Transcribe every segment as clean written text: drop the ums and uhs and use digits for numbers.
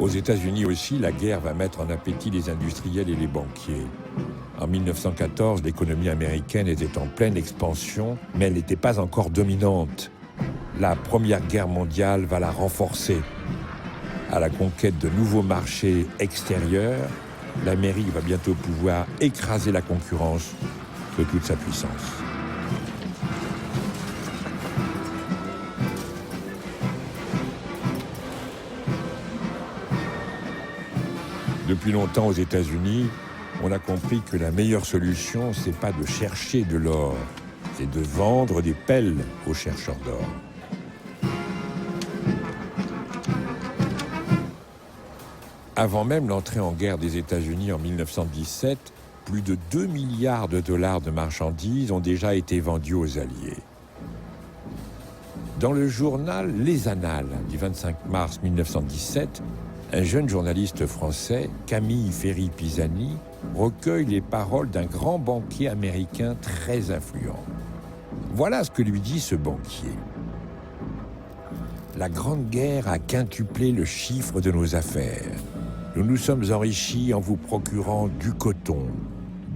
Aux États-Unis aussi, la guerre va mettre en appétit les industriels et les banquiers. En 1914, l'économie américaine était en pleine expansion, mais elle n'était pas encore dominante. La Première Guerre mondiale va la renforcer. À la conquête de nouveaux marchés extérieurs, l'Amérique va bientôt pouvoir écraser la concurrence de toute sa puissance. Depuis longtemps aux États-Unis, on a compris que la meilleure solution, c'est pas de chercher de l'or, c'est de vendre des pelles aux chercheurs d'or. Avant même l'entrée en guerre des États-Unis en 1917, plus de 2 milliards de dollars de marchandises ont déjà été vendus aux Alliés. Dans le journal Les Annales du 25 mars 1917, un jeune journaliste français, Camille Ferry-Pisani, recueille les paroles d'un grand banquier américain très influent. Voilà ce que lui dit ce banquier. La Grande Guerre a quintuplé le chiffre de nos affaires. Nous nous sommes enrichis en vous procurant du coton,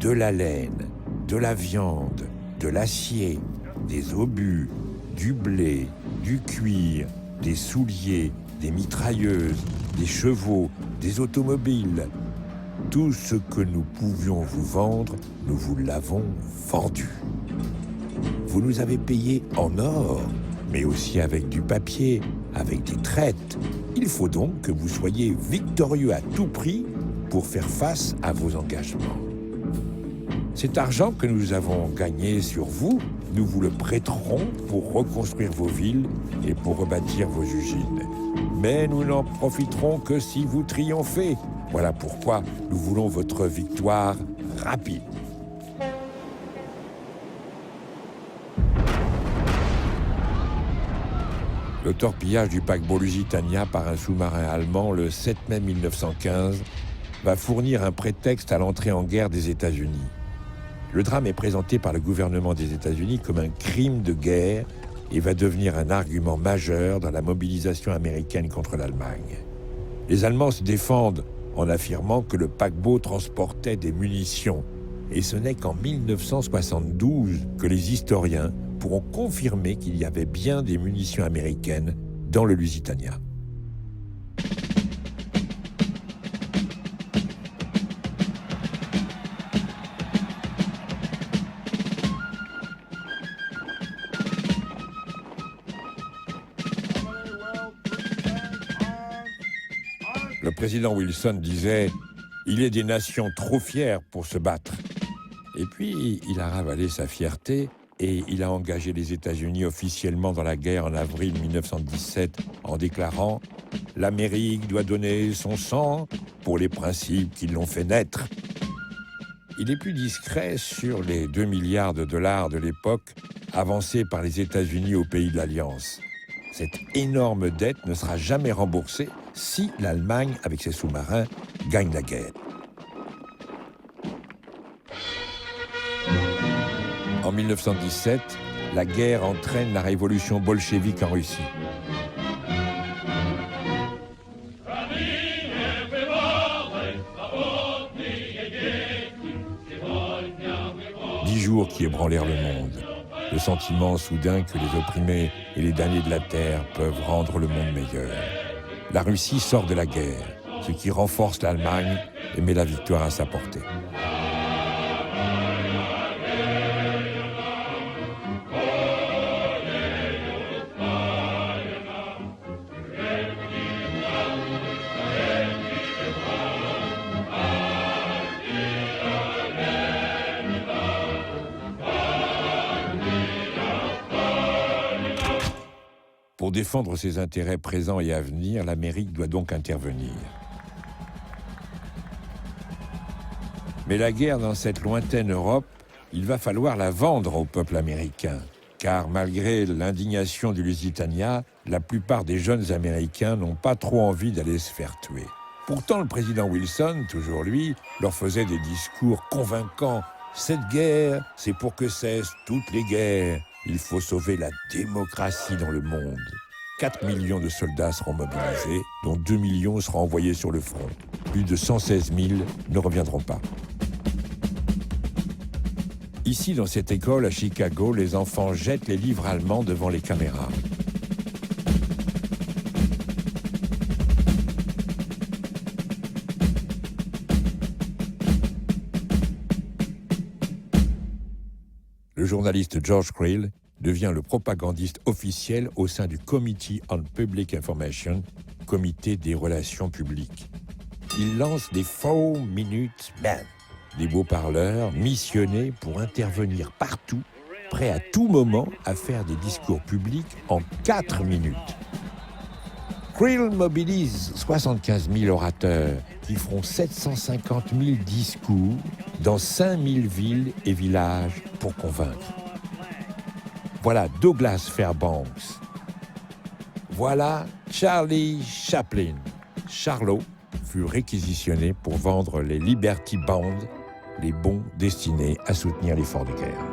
de la laine, de la viande, de l'acier, des obus, du blé, du cuir, des souliers, des mitrailleuses, des chevaux, des automobiles. Tout ce que nous pouvions vous vendre, nous vous l'avons vendu. Vous nous avez payé en or, mais aussi avec du papier, avec des traites. Il faut donc que vous soyez victorieux à tout prix pour faire face à vos engagements. Cet argent que nous avons gagné sur vous, nous vous le prêterons pour reconstruire vos villes et pour rebâtir vos usines. Mais nous n'en profiterons que si vous triomphez. Voilà pourquoi nous voulons votre victoire rapide. Le torpillage du paquebot Lusitania par un sous-marin allemand le 7 mai 1915 va fournir un prétexte à l'entrée en guerre des États-Unis. Le drame est présenté par le gouvernement des États-Unis comme un crime de guerre et va devenir un argument majeur dans la mobilisation américaine contre l'Allemagne. Les Allemands se défendent en affirmant que le paquebot transportait des munitions. Et ce n'est qu'en 1972 que les historiens pourront confirmer qu'il y avait bien des munitions américaines dans le Lusitania. Le président Wilson disait « Il y a des nations trop fières pour se battre ». Et puis, il a ravalé sa fierté et il a engagé les États-Unis officiellement dans la guerre en avril 1917 en déclarant « L'Amérique doit donner son sang pour les principes qui l'ont fait naître ». Il est plus discret sur les 2 milliards de dollars de l'époque avancés par les États-Unis aux pays de l'Alliance. Cette énorme dette ne sera jamais remboursée si l'Allemagne, avec ses sous-marins, gagne la guerre. En 1917, la guerre entraîne la révolution bolchevique en Russie. Jours qui ébranlèrent le monde. Le sentiment soudain que les opprimés et les damnés de la terre peuvent rendre le monde meilleur. La Russie sort de la guerre, ce qui renforce l'Allemagne et met la victoire à sa portée. Pour défendre ses intérêts présents et à venir, l'Amérique doit donc intervenir. Mais la guerre dans cette lointaine Europe, il va falloir la vendre au peuple américain. Car malgré l'indignation du Lusitania, la plupart des jeunes Américains n'ont pas trop envie d'aller se faire tuer. Pourtant, le président Wilson, toujours lui, leur faisait des discours convaincants. Cette guerre, c'est pour que cessent toutes les guerres. Il faut sauver la démocratie dans le monde. 4 millions de soldats seront mobilisés, dont 2 millions seront envoyés sur le front. Plus de 116 000 ne reviendront pas. Ici, dans cette école à Chicago, les enfants jettent les livres allemands devant les caméras. Le journaliste George Creel devient le propagandiste officiel au sein du Committee on Public Information, comité des relations publiques. Il lance les 4-minute men, des beaux-parleurs missionnés pour intervenir partout, prêts à tout moment à faire des discours publics en 4 minutes. Creel mobilise 75 000 orateurs qui feront 750 000 discours dans 5 000 villes et villages pour convaincre. Voilà Douglas Fairbanks. Voilà Charlie Chaplin. Charlot fut réquisitionné pour vendre les Liberty Bonds, les bons destinés à soutenir l'effort de guerre.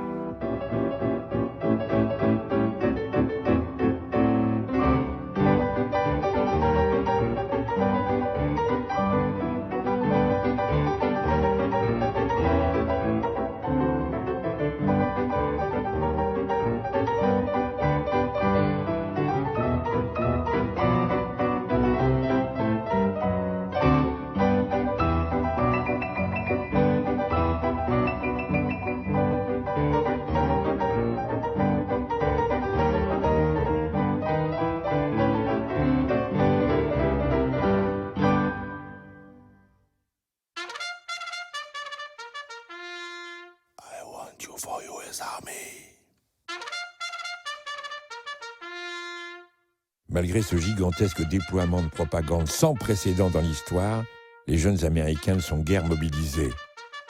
Malgré ce gigantesque déploiement de propagande sans précédent dans l'histoire, les jeunes Américains ne sont guère mobilisés.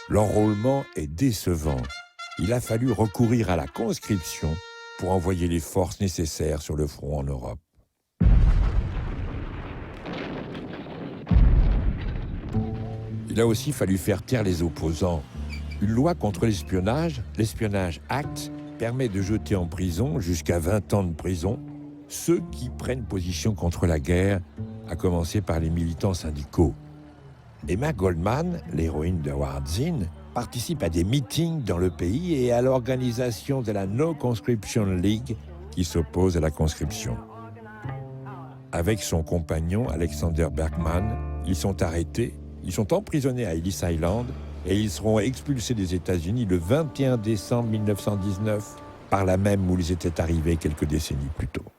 L'enrôlement est décevant. Il a fallu recourir à la conscription pour envoyer les forces nécessaires sur le front en Europe. Il a aussi fallu faire taire les opposants. Une loi contre l'espionnage, l'Espionage Act, permet de jeter en prison jusqu'à 20 ans de prison ceux qui prennent position contre la guerre, à commencer par les militants syndicaux. Emma Goldman, l'héroïne de Howard Zinn, participe à des meetings dans le pays et à l'organisation de la No Conscription League qui s'oppose à la conscription. Avec son compagnon Alexander Berkman, ils sont arrêtés, ils sont emprisonnés à Ellis Island et ils seront expulsés des États-Unis le 21 décembre 1919, par là même où ils étaient arrivés quelques décennies plus tôt.